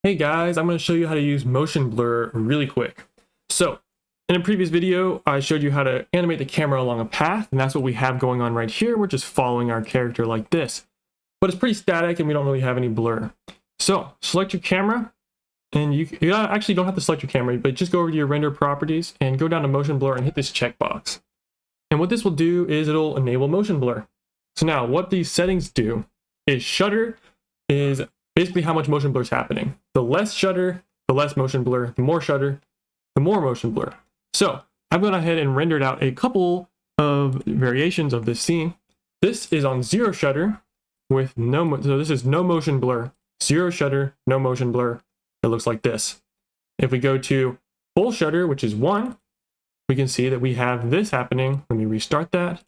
Hey guys, I'm going to show you how to use motion blur really quick. So in a previous video, I showed you how to animate the camera along a path, and that's what we have going on right here. We're just following our character like this, but it's pretty static and we don't really have any blur. So select your camera, and you actually don't have to select your camera, but just go over to your render properties and go down to motion blur and hit this checkbox. And what this will do is it'll enable motion blur. So now what these settings do is shutter is basically how much motion blur is happening. The less shutter, the less motion blur. The more shutter, the more motion blur. So I've gone ahead and rendered out a couple of variations of this scene. This is on 0 shutter with so this is no motion blur. 0 shutter, no motion blur. It looks like this. If we go to full shutter, which is 1, we can see that we have this happening. Let me restart that.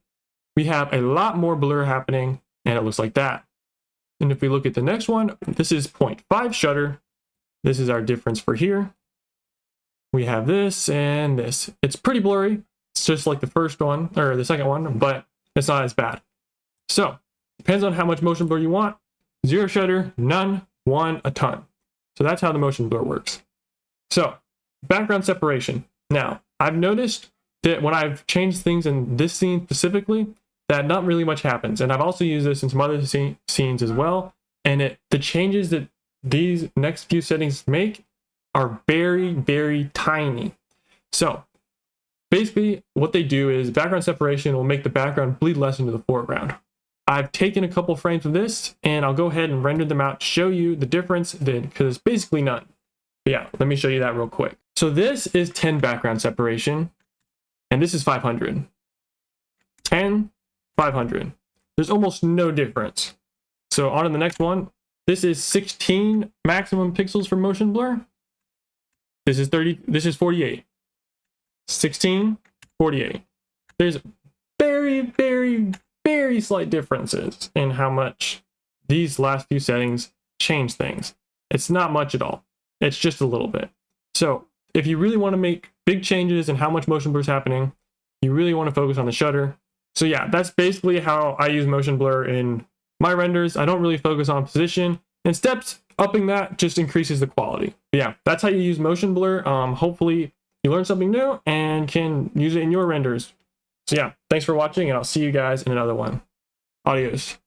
We have a lot more blur happening, and it looks like that. And if we look at the next one, this is 0.5 shutter. This is our difference for here. We have this and this. It's pretty blurry. It's just like the first one, or the second one, but it's not as bad. So, depends on how much motion blur you want. 0 shutter, none, 1, a ton. So that's how the motion blur works. So, background separation. Now, I've noticed that when I've changed things in this scene specifically, that not really much happens. And I've also used this in some other scenes as well. And the changes that these next few settings make are very, very tiny. So basically what they do is background separation will make the background bleed less into the foreground. I've taken a couple frames of this and I'll go ahead and render them out to show you the difference then, because it's basically none. But yeah, let me show you that real quick. So this is 10 background separation and this is 500. 10, 500. There's almost no difference. So on to the next one. This is 16 maximum pixels for motion blur. This is 30. This is 48. 16, 48. There's very, very, very slight differences in how much these last few settings change things. It's not much at all. It's just a little bit. So if you really want to make big changes in how much motion blur is happening, you really want to focus on the shutter. So yeah, that's basically how I use motion blur in my renders. I don't really focus on position, and steps upping that just increases the quality. But yeah, that's how you use motion blur. Hopefully you learned something new and can use it in your renders. So yeah, thanks for watching, and I'll see you guys in another one. Adios.